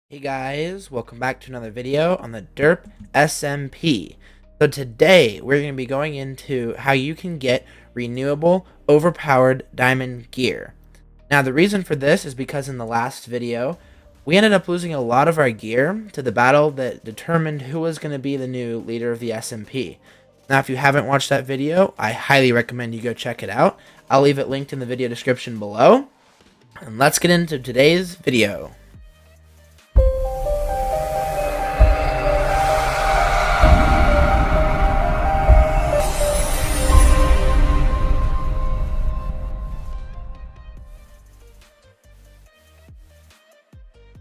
Hey guys, welcome back to another video on the DerpSMP. So today we're going to be going into how you can get renewable overpowered diamond gear. Now the reason for this is because in the last video we ended up losing a lot of our gear to the battle that determined who was going to be the new leader of the SMP. Now if you haven't watched that video, I highly recommend you go check it out. I'll leave it linked in the video description below. And let's get into today's video.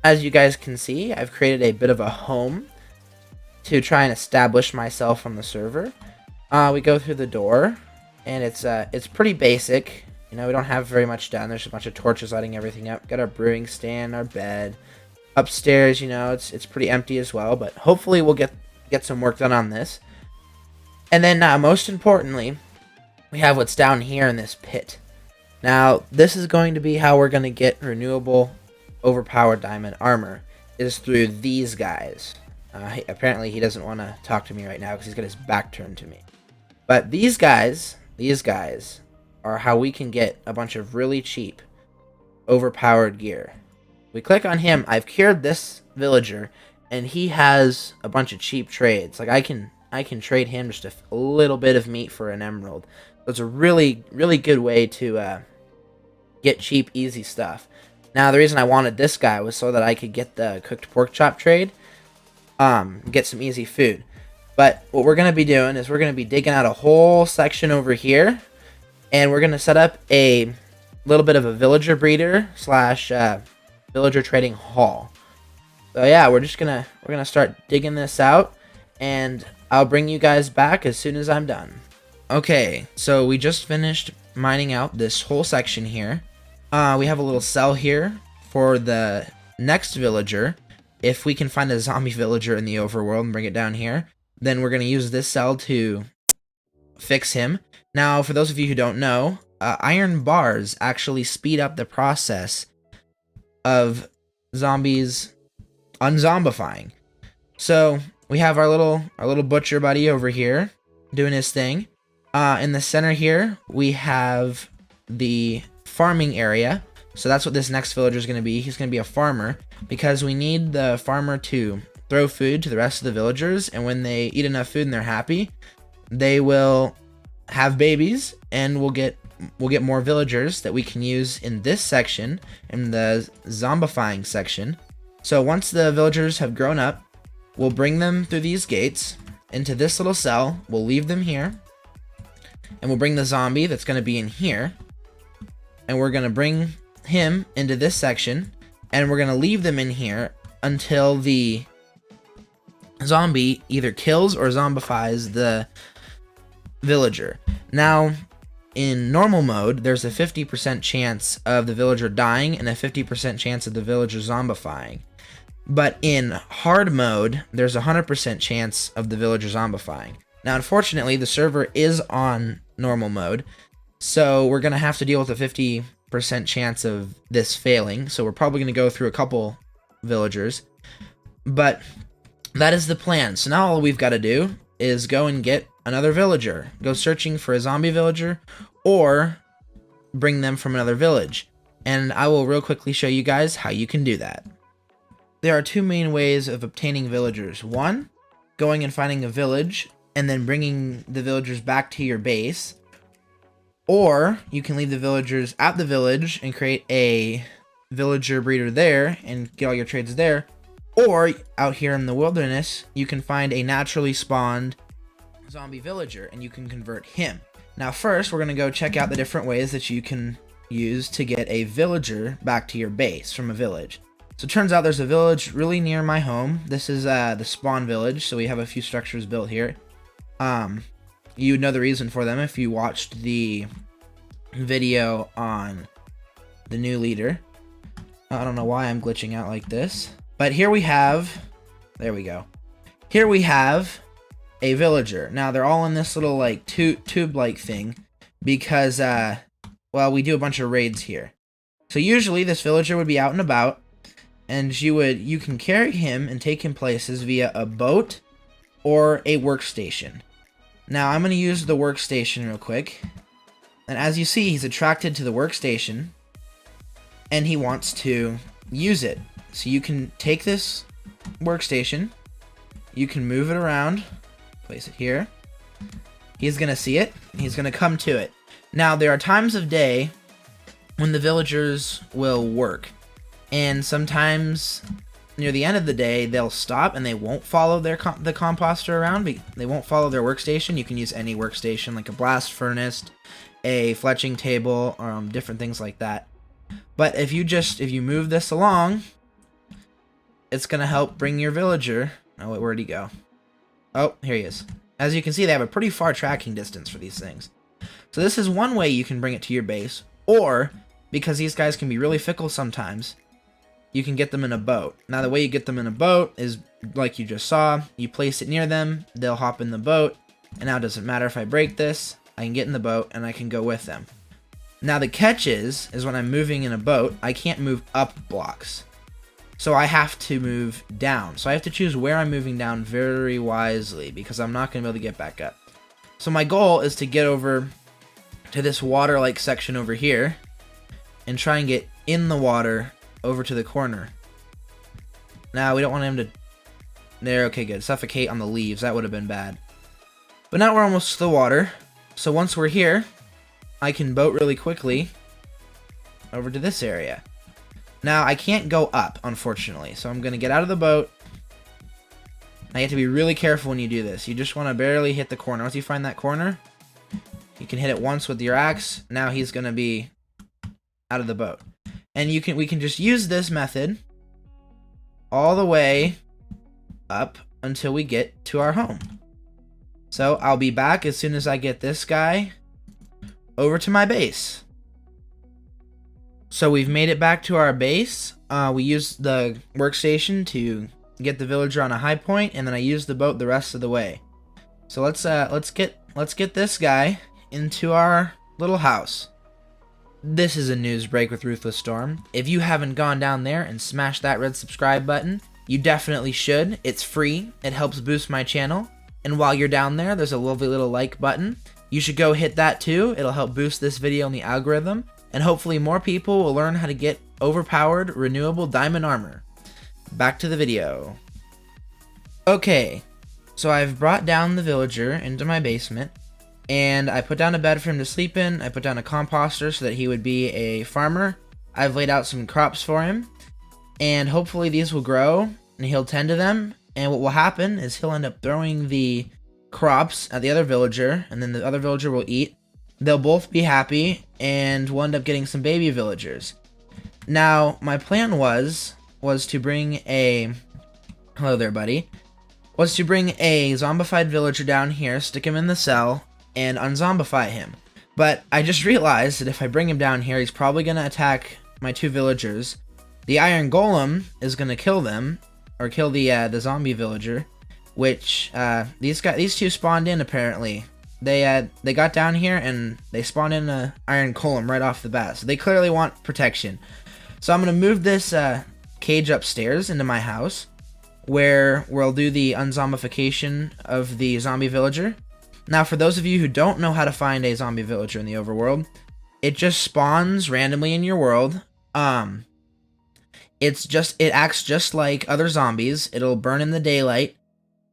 As you guys can see, I've created a bit of a home to try and establish myself on the server. We go through the door, and it's pretty basic. You know, we don't have very much done. There's a bunch of torches lighting everything up. Got our brewing stand, our bed. Upstairs, you know, it's pretty empty as well, but hopefully we'll get some work done on this. And then, most importantly, we have what's down here in this pit. Now, this is going to be how we're going to get renewable overpowered diamond armor, is through these guys. Apparently he doesn't want to talk to me right now because he's got his back turned to me. But these guys are how we can get a bunch of really cheap overpowered gear. We click on him. I've cured this villager, and he has a bunch of cheap trades. Like I can trade him just a little bit of meat for an emerald. So it's a really good way to get cheap, easy stuff. Now, the reason I wanted this guy was so that I could get the cooked pork chop trade, get some easy food. But what we're going to be doing is we're going to be digging out a whole section over here, and we're going to set up a little bit of a villager breeder slash villager trading hall. So yeah, we're gonna start digging this out, and I'll bring you guys back as soon as I'm done. Okay, so we just finished mining out this whole section here. We have a little cell here for the next villager. If we can find a zombie villager in the overworld and bring it down here, then we're going to use this cell to fix him. Now, for those of you who don't know, iron bars actually speed up the process of zombies unzombifying. So we have our little butcher buddy over here doing his thing. In the center here, we have the farming area. So that's what this next villager is going to be. He's going to be a farmer because we need the farmer to throw food to the rest of the villagers, and when they eat enough food and they're happy, they will have babies, and we'll get more villagers that we can use in this section, in the zombifying section. So once the villagers have grown up, we'll bring them through these gates into this little cell. We'll leave them here, and we'll bring the zombie that's going to be in here, and we're going to bring him into this section, and we're going to leave them in here until the zombie either kills or zombifies the villager. Now, in normal mode, there's a 50% chance of the villager dying and a 50% chance of the villager zombifying. But in hard mode, there's a 100% chance of the villager zombifying. Now, unfortunately, the server is on normal mode, so we're going to have to deal with a 50% chance of this failing. So we're probably going to go through a couple villagers. But that is the plan. So now all we've got to do is go and get another villager. Go searching for a zombie villager or bring them from another village. And I will real quickly show you guys how you can do that. There are two main ways of obtaining villagers. One, going and finding a village and then bringing the villagers back to your base. Or you can leave the villagers at the village and create a villager breeder there and get all your trades there. Or out here in the wilderness, you can find a naturally spawned zombie villager and you can convert him. Now first, we're going to go check out the different ways that you can use to get a villager back to your base from a village. So it turns out there's a village really near my home. This is the spawn village, so we have a few structures built here. You would know the reason for them if you watched the video on the new leader. I don't know why I'm glitching out like this. But here we have, there we go. Here we have a villager. Now they're all in this little like tube-like thing because, well, we do a bunch of raids here. So usually this villager would be out and about, and you can carry him and take him places via a boat or a workstation. Now I'm going to use the workstation real quick, and as you see, he's attracted to the workstation and he wants to use it. So you can take this workstation, you can move it around, place it here. He's going to see it, he's going to come to it. Now there are times of day when the villagers will work, and sometimes near the end of the day they'll stop and they won't follow the composter around. They won't follow their workstation. You can use any workstation like a blast furnace, a fletching table, or different things like that. But if you move this along, it's gonna help bring your villager. Oh wait, where'd he go? Oh, here he is. As you can see, they have a pretty far tracking distance for these things. So this is one way you can bring it to your base, or because these guys can be really fickle sometimes, you can get them in a boat. Now the way you get them in a boat is like you just saw. You place it near them, they'll hop in the boat, and now it doesn't matter if I break this, I can get in the boat and I can go with them. Now the catch is when I'm moving in a boat, I can't move up blocks. So I have to move down. So I have to choose where I'm moving down very wisely, because I'm not going to be able to get back up. So my goal is to get over to this water-like section over here and try and get in the water over to the corner. Now we don't want him to... There, okay, good. Suffocate on the leaves. That would have been bad. But now we're almost to the water. So once we're here, I can boat really quickly over to this area. Now, I can't go up, unfortunately, so I'm going to get out of the boat. Now, you have to be really careful when you do this. You just want to barely hit the corner. Once you find that corner, you can hit it once with your axe. Now he's going to be out of the boat. And we can just use this method all the way up until we get to our home. So, I'll be back as soon as I get this guy over to my base. So we've made it back to our base. We used the workstation to get the villager on a high point, and then I used the boat the rest of the way. So let's get this guy into our little house. This is a news break with Ruthless Storm. If you haven't gone down there and smashed that red subscribe button, you definitely should. It's free. It helps boost my channel. And while you're down there, there's a lovely little like button. You should go hit that too. It'll help boost this video in the algorithm. And hopefully more people will learn how to get overpowered renewable diamond armor. Back to the video. Okay, so I've brought down the villager into my basement, and I put down a bed for him to sleep in. I put down a composter so that he would be a farmer. I've laid out some crops for him, and hopefully these will grow, and he'll tend to them. And what will happen is he'll end up throwing the crops at the other villager, and then the other villager will eat. They'll both be happy, and we'll end up getting some baby villagers. Now, my plan was to bring a... Hello there, buddy. Was to bring a zombified villager down here, stick him in the cell, and unzombify him. But I just realized that if I bring him down here, he's probably going to attack my two villagers. The iron golem is going to kill them, or kill the zombie villager, which these two spawned in apparently. They got down here and they spawned in an iron golem right off the bat, so they clearly want protection. So I'm gonna move this cage upstairs into my house, where we'll do the unzombification of the zombie villager. Now, for those of you who don't know how to find a zombie villager in the overworld, it just spawns randomly in your world. It acts just like other zombies. It'll burn in the daylight,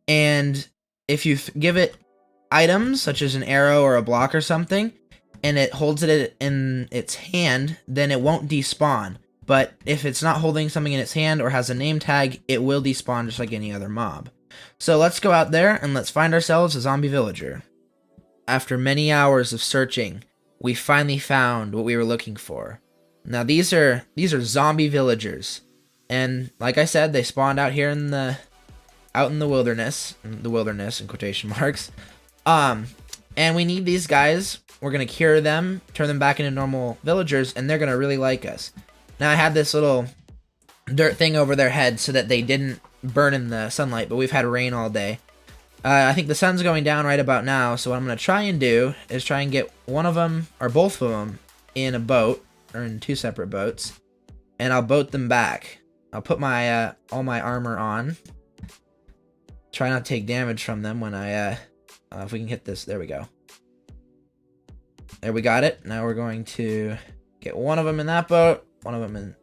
and if you give it items such as an arrow or a block or something, and it holds it in its hand, then it won't despawn. But if it's not holding something in its hand or has a name tag, it will despawn just like any other mob. So let's go out there and let's find ourselves a zombie villager. After many hours of searching, we finally found what we were looking for. Now these are zombie villagers, and like I said, they spawned out here in the wilderness in quotation marks. And we need these guys. We're gonna cure them, turn them back into normal villagers, and they're gonna really like us. Now I had this little dirt thing over their heads so that they didn't burn in the sunlight, but we've had rain all day. I think the sun's going down right about now, so what I'm gonna try and do is try and get one of them, or both of them, in a boat, or in two separate boats, and I'll boat them back. I'll put my all my armor on. Try not to take damage from them when I if we can hit this. There we go. There we got it. Now we're going to get one of them in that boat, one of them in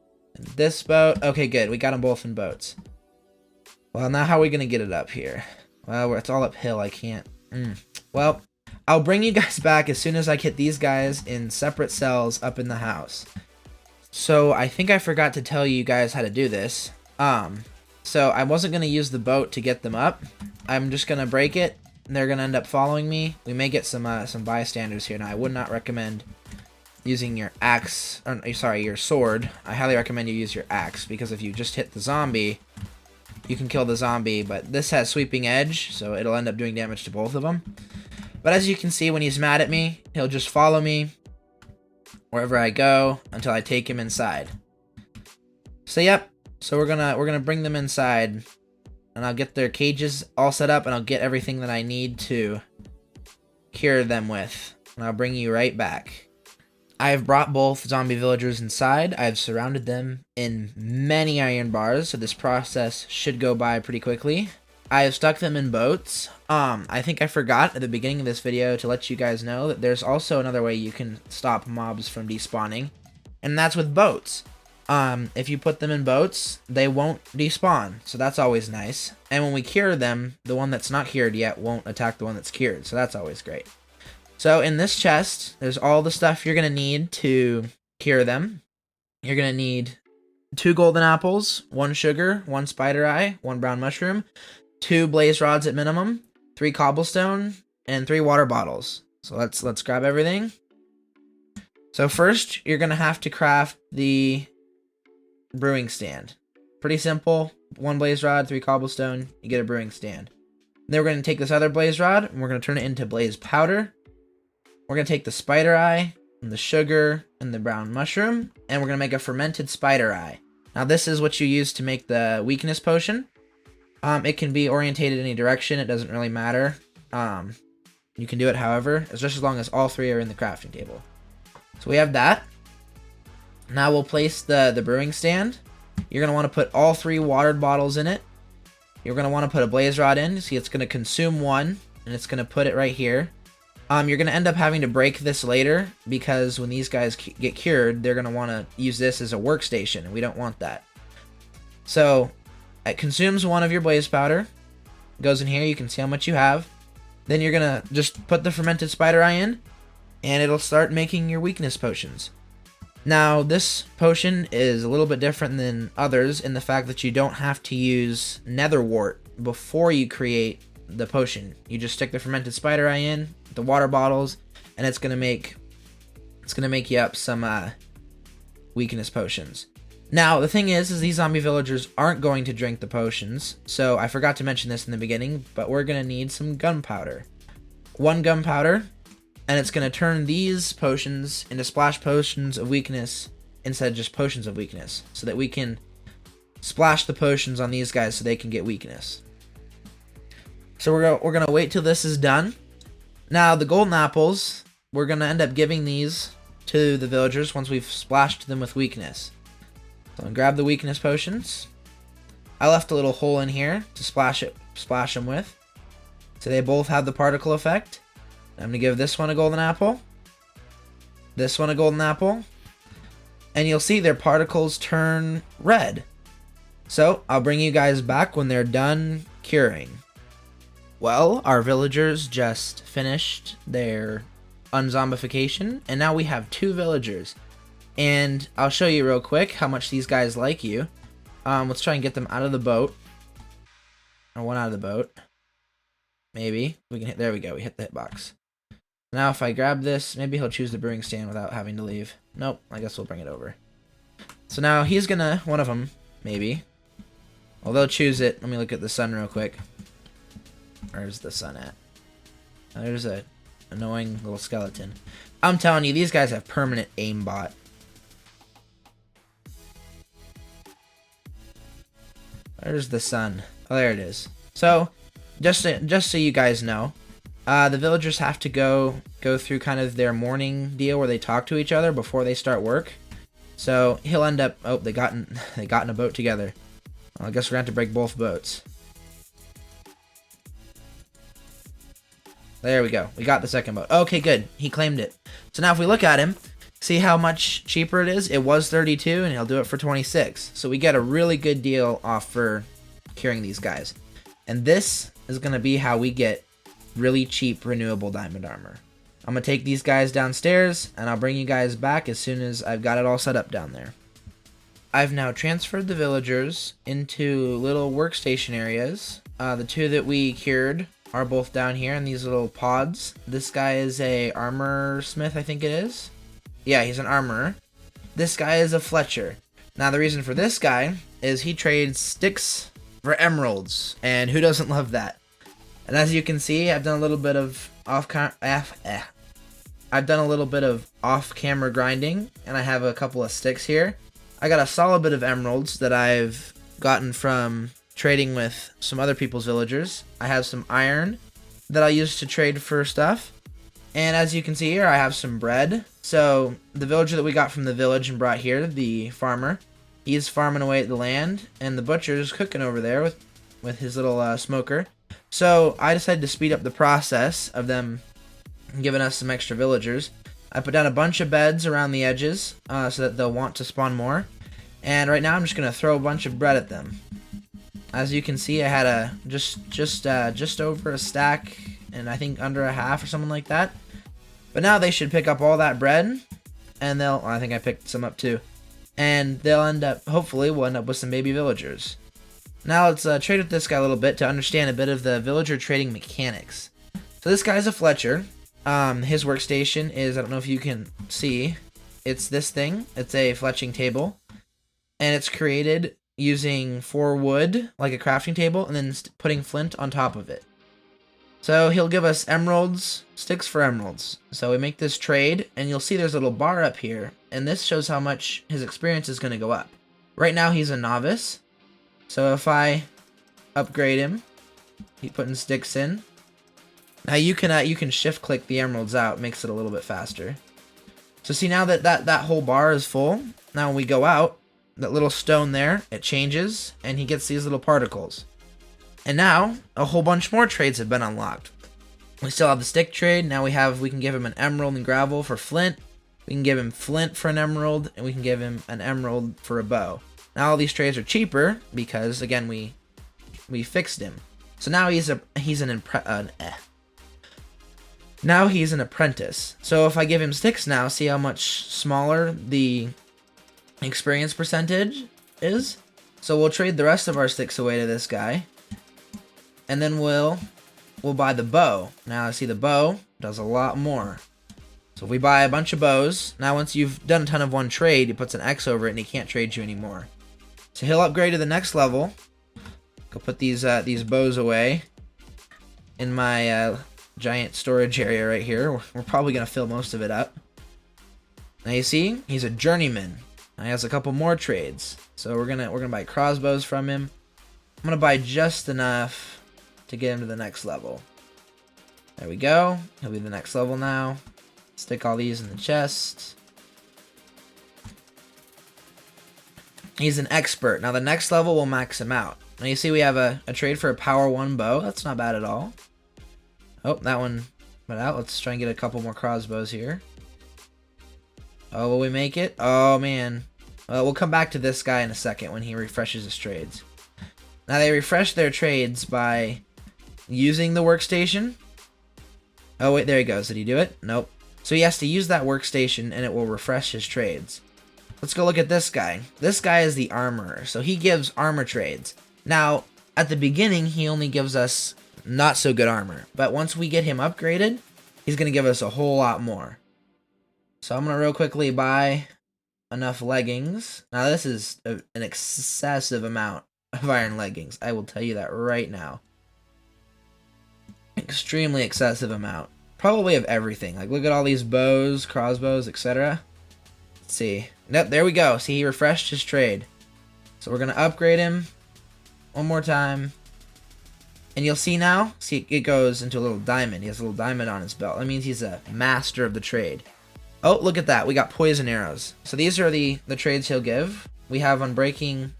this boat. Okay, good. We got them both in boats. Well, now how are we going to get it up here? Well, it's all uphill. I can't. Well, I'll bring you guys back as soon as I get these guys in separate cells up in the house. So I think I forgot to tell you guys how to do this. So I wasn't going to use the boat to get them up. I'm just going to break it. They're going to end up following me. We may get some bystanders here. Now, I would not recommend using your axe, or sorry, your sword. I highly recommend you use your axe, because if you just hit the zombie, you can kill the zombie, but this has sweeping edge, so it'll end up doing damage to both of them. But as you can see, when he's mad at me, he'll just follow me wherever I go until I take him inside. So yep, so we're gonna bring them inside, and I'll get their cages all set up, and I'll get everything that I need to cure them with, and I'll bring you right back. I've brought both zombie villagers inside. I've surrounded them in many iron bars, so this process should go by pretty quickly. I have stuck them in boats. I think I forgot at the beginning of this video to let you guys know that there's also another way you can stop mobs from despawning, and that's with boats. If you put them in boats, they won't despawn, so that's always nice. And when we cure them, the one that's not cured yet won't attack the one that's cured, so that's always great. So in this chest, there's all the stuff you're going to need to cure them. You're going to need 2 golden apples, 1 sugar, 1 spider eye, 1 brown mushroom, 2 blaze rods at minimum, 3 cobblestone, and 3 water bottles. So let's grab everything. So first, you're going to have to craft the brewing stand. Pretty simple. 1 blaze rod, 3 cobblestone, you get a brewing stand. Then we're going to take this other blaze rod, and we're going to turn it into blaze powder. We're going to take the spider eye, and the sugar, and the brown mushroom, and we're going to make a fermented spider eye. Now this is what you use to make the weakness potion. It can be orientated any direction, it doesn't really matter. You can do it however, it's just as long as all 3 are in the crafting table. So we have that. Now we'll place the brewing stand. You're going to want to put all 3 watered bottles in it. You're going to want to put a blaze rod in. See, it's going to consume 1, and it's going to put it right here. You're going to end up having to break this later, because when these guys get cured, they're going to want to use this as a workstation, and we don't want that. So, it consumes 1 of your blaze powder. It goes in here, you can see how much you have. Then you're going to just put the fermented spider eye in, and it'll start making your weakness potions. Now, this potion is a little bit different than others in the fact that you don't have to use nether wart before you create the potion. You just stick the fermented spider eye in, the water bottles, and it's gonna make you up some weakness potions. Now the thing is these zombie villagers aren't going to drink the potions, so I forgot to mention this in the beginning, but we're gonna need some gunpowder. 1 gunpowder, and it's gonna turn these potions into splash potions of weakness instead of just potions of weakness, so that we can splash the potions on these guys so they can get weakness. So we're gonna wait till this is done. Now the golden apples, we're gonna end up giving these to the villagers once we've splashed them with weakness. So I'm gonna grab the weakness potions. I left a little hole in here to splash them with. So they both have the particle effect. I'm gonna give this one a golden apple. This one a golden apple. And you'll see their particles turn red. So I'll bring you guys back when they're done curing. Well, our villagers just finished their unzombification, and now we have 2 villagers. And I'll show you real quick how much these guys like you. Let's try and get them out of the boat. Or 1 out of the boat. Maybe. We can hit, there we go, we hit the hitbox. Now if I grab this, maybe he'll choose the brewing stand without having to leave. Nope, I guess we'll bring it over. So now he's gonna, one of them, maybe. Well, they'll choose it. Let me look at the sun real quick. Where's the sun at? Oh, there's a annoying little skeleton. I'm telling you, these guys have permanent aimbot. Where's the sun? Oh, there it is. So, just so you guys know, the villagers have to go through kind of their morning deal where they talk to each other before they start work. So he'll end up. Oh, they got in a boat together. Well, I guess we're gonna have to break both boats. There we go. We got the second boat. Okay, good. He claimed it. So now if we look at him, see how much cheaper it is? It was 32 and he'll do it for 26. So we get a really good deal off for curing these guys. And this is going to be how we get really cheap renewable diamond armor. I'm going to take these guys downstairs and I'll bring you guys back as soon as I've got it all set up down there. I've now transferred the villagers into little workstation areas. The two that we cured are both down here in these little pods. This guy is a armor smith, I think it is. Yeah, he's an armorer. This guy is a Fletcher. Now the reason for this guy is he trades sticks for emeralds, and who doesn't love that? And as you can see, I've done a little bit of off-camera grinding, and I have a couple of sticks here. I got a solid bit of emeralds that I've gotten from trading with some other people's villagers. I have some iron that I use to trade for stuff. And as you can see here, I have some bread. So the villager that we got from the village and brought here, the farmer, he's farming away at the land, and the butcher is cooking over there with his little smoker. So I decided to speed up the process of them giving us some extra villagers. I put down a bunch of beds around the edges so that they'll want to spawn more. And right now I'm just going to throw a bunch of bread at them. As you can see, I had just over a stack, and I think under a half or something like that. But now they should pick up all that bread, and I think I picked some up too. And hopefully we'll end up with some baby villagers. Now let's trade with this guy a little bit to understand a bit of the villager trading mechanics. So this guy's a Fletcher. His workstation is, I don't know if you can see, it's this thing. It's a fletching table, and it's created using 4 wood, like a crafting table, and then putting flint on top of it. So he'll give us emeralds, sticks for emeralds. So we make this trade, and you'll see there's a little bar up here, and this shows how much his experience is going to go up. Right now he's a novice, so if I upgrade him, he's putting sticks in. Now you can shift click the emeralds out, makes it a little bit faster. So see, now that whole bar is full, now when we go out, that little stone there, it changes, and he gets these little particles. And now, a whole bunch more trades have been unlocked. We still have the stick trade. Now we can give him an emerald and gravel for flint. We can give him flint for an emerald, and we can give him an emerald for a bow. Now all these trades are cheaper because, again, we fixed him. So now he's an apprentice. So if I give him sticks now, see how much smaller the experience percentage is? So we'll trade the rest of our sticks away to this guy. And then we'll buy the bow. Now see, the bow does a lot more. So if we buy a bunch of bows, now once you've done a ton of one trade, he puts an X over it and he can't trade you anymore. So he'll upgrade to the next level. Go put these bows away in my giant storage area right here. We're probably gonna fill most of it up. Now you see, he's a journeyman. Now he has a couple more trades. So we're gonna buy crossbows from him. I'm gonna buy just enough to get him to the next level. There we go. He'll be the next level now. Stick all these in the chest. He's an expert. Now the next level will max him out. Now you see we have a trade for a power 1 bow. That's not bad at all. Oh, that one went out. Let's try and get a couple more crossbows here. Oh, will we make it? Oh, man. Well, we'll come back to this guy in a second when he refreshes his trades. Now they refresh their trades by using the workstation. Oh, wait, there he goes. Did he do it? Nope. So he has to use that workstation and it will refresh his trades. Let's go look at this guy. This guy is the armorer, so he gives armor trades. Now, at the beginning, he only gives us not so good armor, but once we get him upgraded, he's going to give us a whole lot more. So I'm going to real quickly buy enough leggings. Now, this is an excessive amount of iron leggings. I will tell you that right now. Extremely excessive amount. Probably of everything. Like, look at all these bows, crossbows, etc. Let's see. Nope, there we go. See, he refreshed his trade. So we're going to upgrade him one more time. And you'll see now, see, it goes into a little diamond. He has a little diamond on his belt. That means he's a master of the trade. Oh, look at that. We got poison arrows. So these are the trades he'll give. We have Unbreaking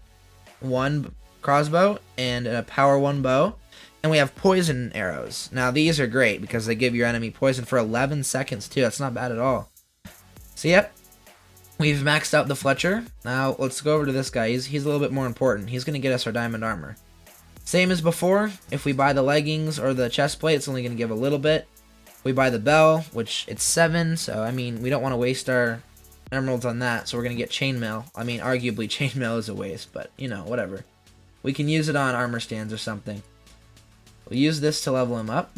1 crossbow and a Power 1 bow. And we have poison arrows. Now these are great because they give your enemy poison for 11 seconds too. That's not bad at all. So yep, we've maxed out the Fletcher. Now let's go over to this guy. He's a little bit more important. He's going to get us our diamond armor. Same as before. If we buy the leggings or the chest plate, it's only going to give a little bit. We buy the bell, which it's 7, so I mean, we don't want to waste our emeralds on that, so we're going to get chainmail. I mean, arguably chainmail is a waste, but you know, whatever. We can use it on armor stands or something. We'll use this to level him up.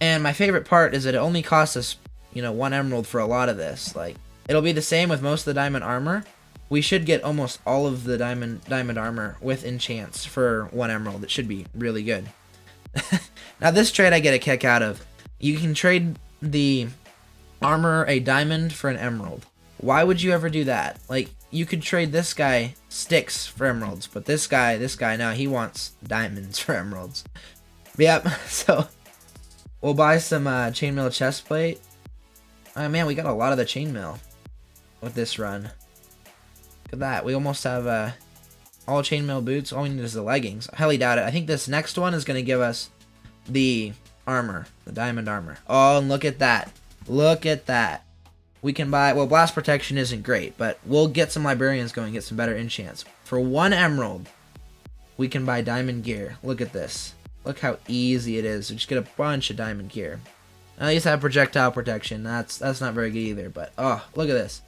And my favorite part is that it only costs us, you know, 1 emerald for a lot of this. Like, it'll be the same with most of the diamond armor. We should get almost all of the diamond armor with enchants for 1 emerald. It should be really good. Now this trade I get a kick out of. You can trade the armor a diamond for an emerald. Why would you ever do that? Like, you could trade this guy sticks for emeralds, but this guy, no, he wants diamonds for emeralds. Yep, so we'll buy some chainmail chest plate. Oh man, we got a lot of the chainmail with this run. Look at that, we almost have all chainmail boots. All we need is the leggings. I highly doubt it. I think this next one is going to give us the armor, the diamond armor. Oh, and look at that. Look at that. We can buy, well, blast protection isn't great, but we'll get some librarians going, get some better enchants. For 1 emerald, we can buy diamond gear. Look at this. Look how easy it is. We just get a bunch of diamond gear. At least have projectile protection. That's not very good either, but oh, look at this.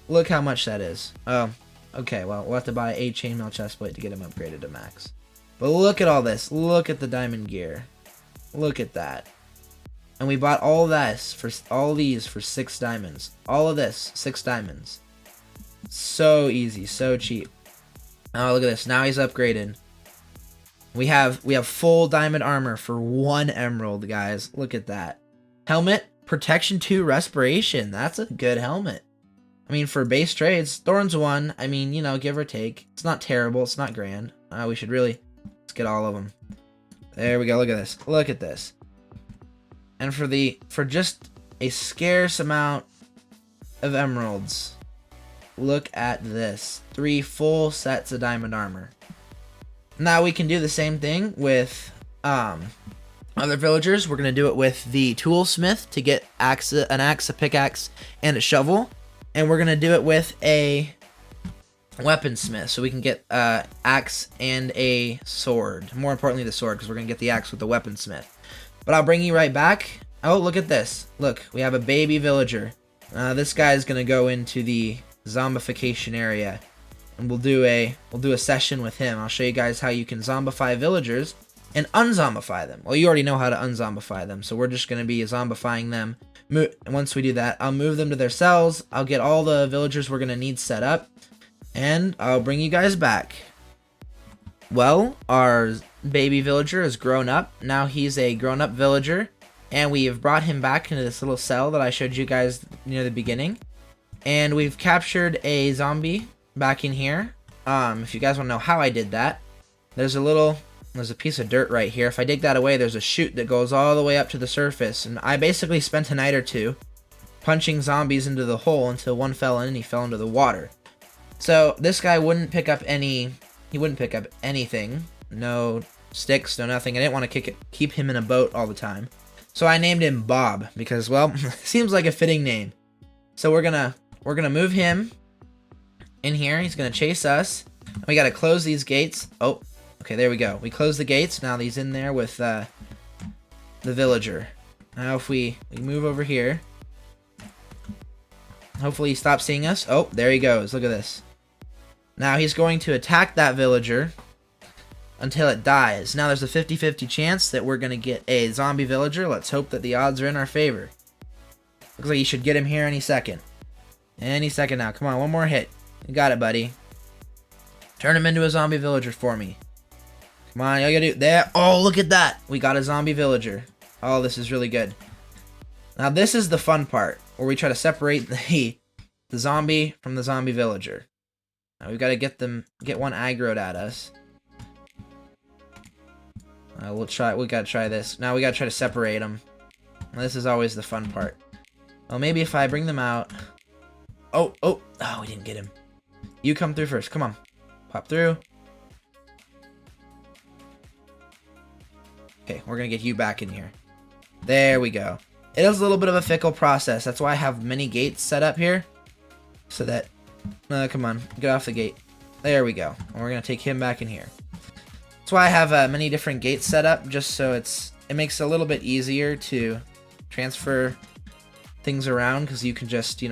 Look how much that is. Oh, okay, well, we'll have to buy a chainmail chestplate to get him upgraded to max. But look at all this. Look at the diamond gear. Look at that. And we bought all this for all these for 6 diamonds. All of this, 6 diamonds. So easy, so cheap. Oh, look at this. Now he's upgraded. We have full diamond armor for 1 emerald, guys. Look at that. Helmet, protection 2, respiration. That's a good helmet. I mean, for base trades, Thorns 1, I mean, you know, give or take. It's not terrible. It's not grand. We should really, let's get all of them. There we go. Look at this. Look at this. And for just a scarce amount of emeralds, look at this. 3 full sets of diamond armor. Now we can do the same thing with other villagers. We're going to do it with the toolsmith to get an axe, a pickaxe, and a shovel. And we're going to do it with a weaponsmith, so we can get axe and a sword. More importantly, the sword, because we're going to get the axe with the weaponsmith. But I'll bring you right back. Oh, look at this. Look, we have a baby villager. This guy's going to go into the zombification area. And we'll do a session with him. I'll show you guys how you can zombify villagers and unzombify them. Well, you already know how to unzombify them, so we're just going to be zombifying them. And once we do that, I'll move them to their cells. I'll get all the villagers we're going to need set up. And I'll bring you guys back. Well, our baby villager is grown up. Now he's a grown-up villager. And we have brought him back into this little cell that I showed you guys near the beginning. And we've captured a zombie back in here. If you guys want to know how I did that, there's a piece of dirt right here. If I dig that away, there's a chute that goes all the way up to the surface. And I basically spent a night or two punching zombies into the hole until one fell in and he fell into the water. So this guy wouldn't pick up anything. No sticks, no nothing. I didn't want to keep him in a boat all the time. So I named him Bob because, well, seems like a fitting name. So we're gonna move him in here. He's gonna chase us. We gotta close these gates. Oh, okay, there we go. We close the gates. Now he's in there with the villager. Now if we move over here, hopefully he stops seeing us. Oh, there he goes. Look at this. Now he's going to attack that villager until it dies. Now there's a 50-50 chance that we're going to get a zombie villager. Let's hope that the odds are in our favor. Looks like you should get him here any second. Any second now. Come on, one more hit. You got it, buddy. Turn him into a zombie villager for me. Come on, you gotta do there. Oh, look at that. We got a zombie villager. Oh, this is really good. Now this is the fun part, where we try to separate the zombie from the zombie villager. Now we've got to get one aggroed at us. We gotta try this. Now we gotta try to separate them. Now, this is always the fun part. Well, maybe if I bring them out. Oh, we didn't get him. You come through first. Come on. Pop through. Okay, we're going to get you back in here. There we go. It is a little bit of a fickle process. That's why I have many gates set up here. So that... come on. Get off the gate. There we go. And we're going to take him back in here. That's why I have many different gates set up. Just so it makes it a little bit easier to transfer things around. Because you can just,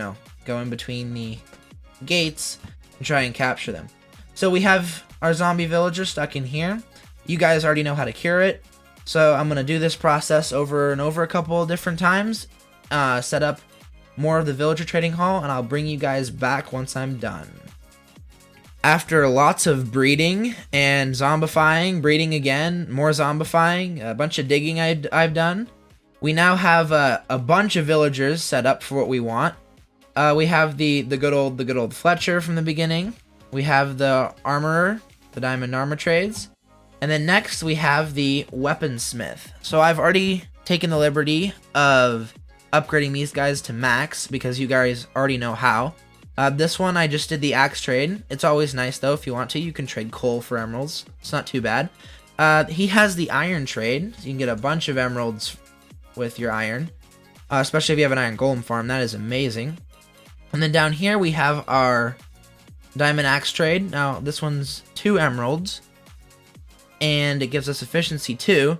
go in between the gates and try and capture them. So we have our zombie villager stuck in here. You guys already know how to cure it. So I'm going to do this process over and over a couple of different times. Set up more of the villager trading hall, and I'll bring you guys back once I'm done. After lots of breeding and zombifying, breeding again, more zombifying, a bunch of digging I've done, we now have a bunch of villagers set up for what we want. We have the good old Fletcher from the beginning. We have the armorer, the diamond armor trades. And then next we have the weaponsmith. So I've already taken the liberty of upgrading these guys to max because you guys already know how. This one I just did the axe trade. It's always nice though, if you want to, you can trade coal for emeralds. It's not too bad. He has the iron trade, so you can get a bunch of emeralds with your iron. Especially if you have an iron golem farm, that is amazing. And then down here we have our diamond axe trade. Now this one's 2 emeralds. And it gives us efficiency 2.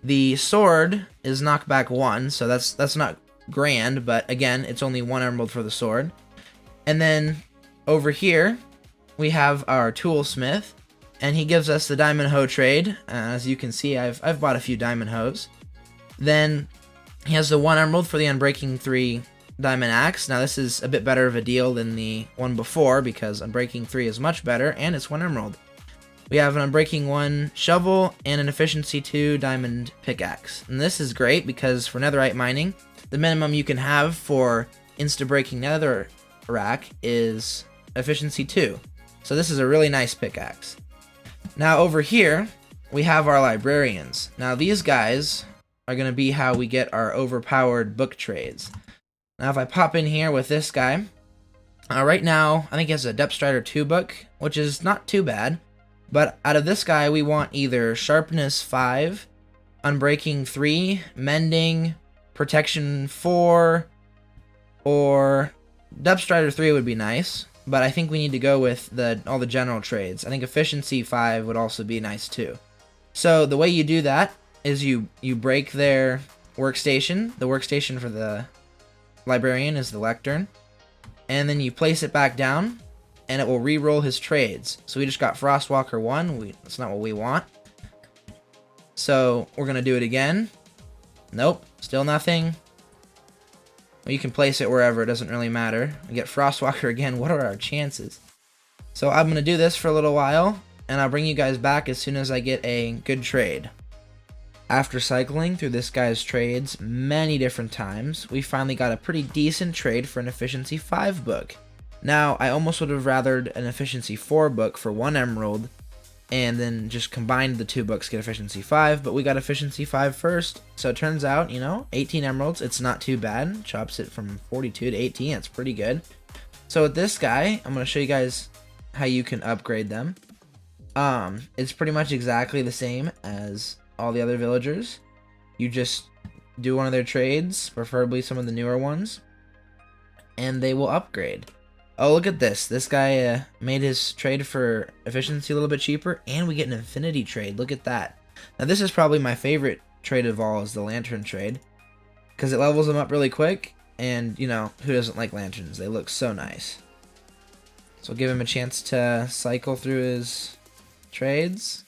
The sword is knockback 1, so that's not grand, but again, it's only 1 emerald for the sword. And then over here, we have our toolsmith, and he gives us the diamond hoe trade. As you can see, I've bought a few diamond hoes. Then he has the 1 emerald for the Unbreaking 3 diamond axe. Now this is a bit better of a deal than the one before because Unbreaking 3 is much better, and it's 1 emerald. We have an Unbreaking 1 shovel and an efficiency 2 diamond pickaxe. And this is great because for netherite mining, the minimum you can have for insta-breaking netherrack is efficiency 2. So this is a really nice pickaxe. Now over here, we have our librarians. Now these guys are going to be how we get our overpowered book trades. Now if I pop in here with this guy, right now I think he has a Depth Strider 2 book, which is not too bad. But out of this guy, we want either Sharpness 5, Unbreaking 3, Mending, Protection 4, or Depth Strider 3 would be nice. But I think we need to go with all the general trades. I think Efficiency 5 would also be nice too. So the way you do that is you break their workstation. The workstation for the librarian is the lectern. And then you place it back down. And it will re-roll his trades. So we just got Frostwalker 1. That's not what we want. So we're going to do it again. Nope. Still nothing. Well, you can place it wherever. It doesn't really matter. We get Frostwalker again. What are our chances? So I'm going to do this for a little while. And I'll bring you guys back as soon as I get a good trade. After cycling through this guy's trades many different times, we finally got a pretty decent trade for an Efficiency 5 book. Now, I almost would have rathered an Efficiency 4 book for 1 emerald, and then just combined the 2 books, get Efficiency 5, but we got Efficiency 5 first. So it turns out, 18 emeralds, it's not too bad. Chops it from 42 to 18, that's pretty good. So with this guy, I'm going to show you guys how you can upgrade them. It's pretty much exactly the same as all the other villagers. You just do one of their trades, preferably some of the newer ones, and they will upgrade. Oh, look at this. This guy made his trade for efficiency a little bit cheaper, and we get an infinity trade. Look at that. Now, this is probably my favorite trade of all, is the lantern trade, because it levels them up really quick, and, who doesn't like lanterns? They look so nice. So we'll give him a chance to cycle through his trades.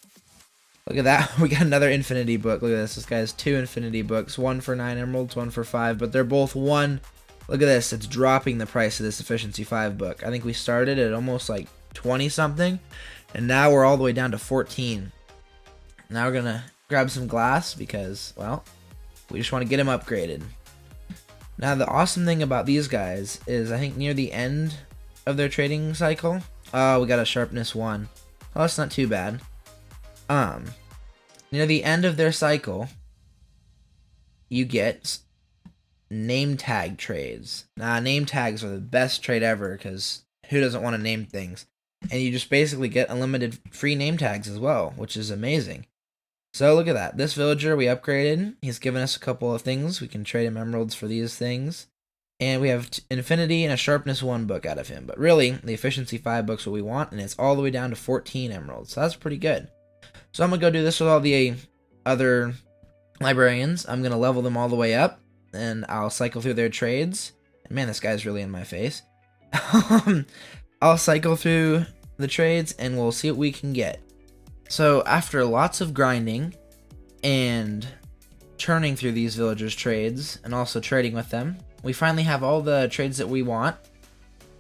Look at that. We got another infinity book. Look at this. This guy has 2 infinity books, 1 for 9 emeralds, 1 for 5, but they're both 1. Look at this, it's dropping the price of this Efficiency 5 book. I think we started at almost like 20 something, and now we're all the way down to 14. Now we're gonna grab some glass because, well, we just want to get him upgraded. Now the awesome thing about these guys is I think near the end of their trading cycle, we got a Sharpness 1. Oh, that's not too bad. Near the end of their cycle, you get name tag trades. Now, name tags are the best trade ever because who doesn't want to name things? And you just basically get unlimited free name tags as well, which is amazing. So look at that. This villager we upgraded. He's given us a couple of things. We can trade him emeralds for these things. And we have Infinity and a Sharpness 1 book out of him. But really, the Efficiency 5 book's what we want, and it's all the way down to 14 emeralds. So that's pretty good. So I'm going to go do this with all the other librarians. I'm going to level them all the way up, and I'll cycle through their trades. And man, this guy's really in my face. I'll cycle through the trades, and we'll see what we can get. So after lots of grinding and churning through these villagers' trades, and also trading with them, we finally have all the trades that we want.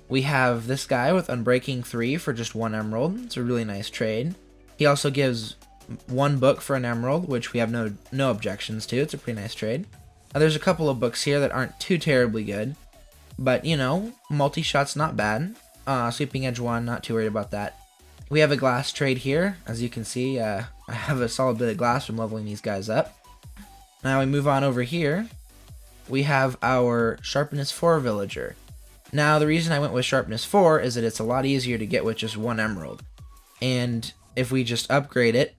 We have this guy with Unbreaking 3 for just 1 emerald. It's a really nice trade. He also gives 1 book for an emerald, which we have no objections to. It's a pretty nice trade. There's a couple of books here that aren't too terribly good, but you know, multi-shot's not bad. Sweeping Edge 1, not too worried about that. We have a glass trade here. As you can see, I have a solid bit of glass from leveling these guys up. Now we move on over here. We have our Sharpness 4 villager. Now the reason I went with Sharpness 4 is that it's a lot easier to get with just 1 emerald. And if we just upgrade it,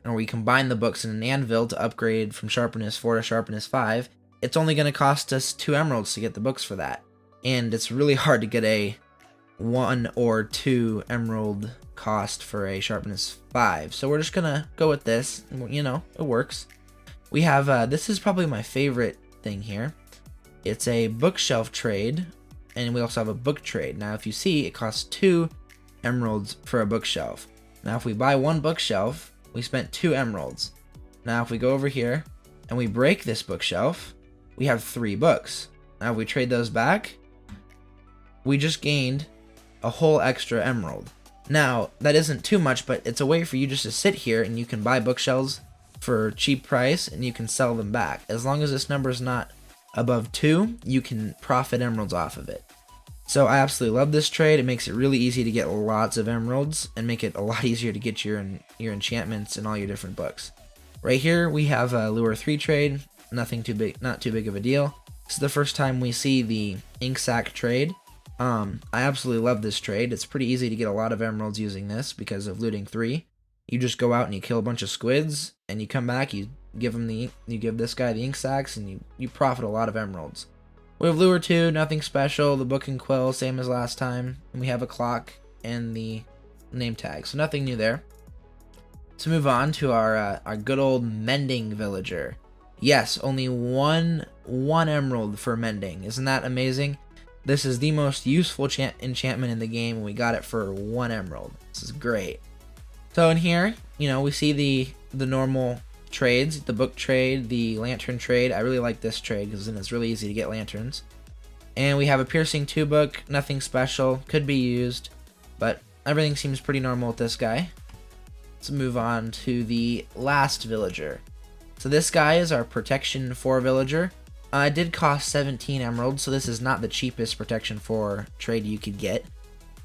or we combine the books in an anvil to upgrade from Sharpness 4 to Sharpness 5, it's only going to cost us 2 emeralds to get the books for that. And it's really hard to get a 1 or 2 emerald cost for a Sharpness 5. So we're just going to go with this. You know, it works. We have, this is probably my favorite thing here. It's a bookshelf trade, and we also have a book trade. Now if you see, it costs 2 emeralds for a bookshelf. Now if we buy 1 bookshelf, we spent 2 emeralds. Now if we go over here and we break this bookshelf, we have 3 books. Now if we trade those back, we just gained a whole extra emerald. Now that isn't too much, but it's a way for you just to sit here and you can buy bookshelves for cheap price and you can sell them back. As long as this number is not above 2, you can profit emeralds off of it. So I absolutely love this trade. It makes it really easy to get lots of emeralds and make it a lot easier to get your enchantments and all your different books. Right here we have a Lure 3 trade. Nothing too big, not too big of a deal. This is the first time we see the ink sack trade. I absolutely love this trade. It's pretty easy to get a lot of emeralds using this because of looting 3. You just go out and you kill a bunch of squids, and you come back, you give this guy the ink sacks, and you profit a lot of emeralds. We have Lure 2, nothing special. The book and quill, same as last time. And we have a clock and the name tag, so nothing new there. Let's move on to our good old mending villager. Yes, only one emerald for mending. Isn't that amazing? This is the most useful enchantment in the game, and we got it for 1 emerald. This is great. So in here, you know, we see the normal trades, the book trade, the lantern trade. I really like this trade because then it's really easy to get lanterns. And we have a piercing 2 book, nothing special, could be used, but everything seems pretty normal with this guy. Let's move on to the last villager. So this guy is our protection 4 villager. It did cost 17 emeralds, so this is not the cheapest protection 4 trade you could get.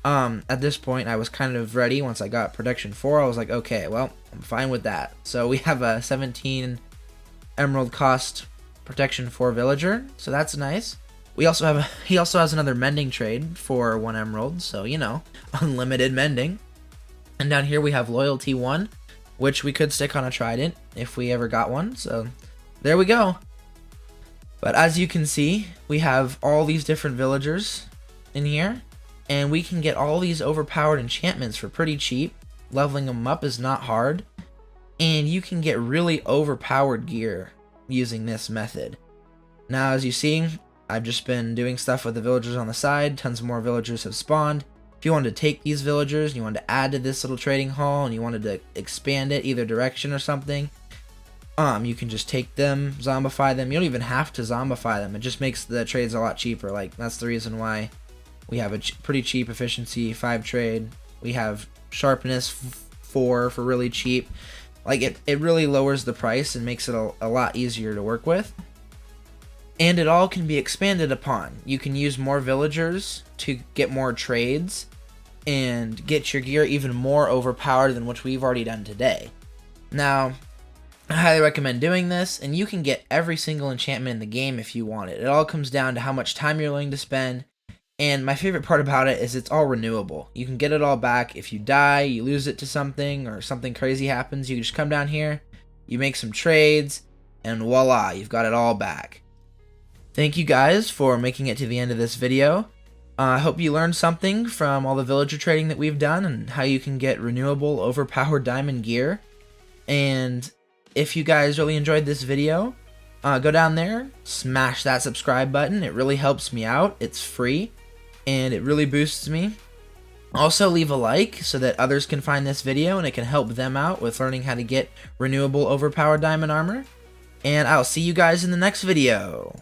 At this point, I was kind of ready. Once I got protection 4, I was like, okay, well, I'm fine with that. So we have a 17 emerald cost protection 4 villager, so that's nice. He also has another mending trade for 1 emerald, so you know, unlimited mending. And down here we have loyalty 1, which we could stick on a trident if we ever got one. So there we go. But as you can see, we have all these different villagers in here. And we can get all these overpowered enchantments for pretty cheap. Leveling them up is not hard. And you can get really overpowered gear using this method. Now, as you see, I've just been doing stuff with the villagers on the side. Tons more villagers have spawned. If you wanted to take these villagers, and you wanted to add to this little trading hall, and you wanted to expand it either direction or something, you can just take them, zombify them. You don't even have to zombify them. It just makes the trades a lot cheaper. Like, that's the reason why we have a pretty cheap efficiency 5 trade. We have sharpness 4 for really cheap. Like, it really lowers the price and makes it a lot easier to work with. And it all can be expanded upon. You can use more villagers to get more trades and get your gear even more overpowered than what we've already done today. Now, I highly recommend doing this, and you can get every single enchantment in the game if you want it. It all comes down to how much time you're willing to spend, and my favorite part about it is it's all renewable. You can get it all back. If you die, you lose it to something, or something crazy happens, you can just come down here, you make some trades, and voila, you've got it all back. Thank you guys for making it to the end of this video. I hope you learned something from all the villager trading that we've done and how you can get renewable overpowered diamond gear. And if you guys really enjoyed this video, go down there, smash that subscribe button. It really helps me out. It's free, and it really boosts me. Also, leave a like so that others can find this video and it can help them out with learning how to get renewable overpowered diamond armor. And I'll see you guys in the next video.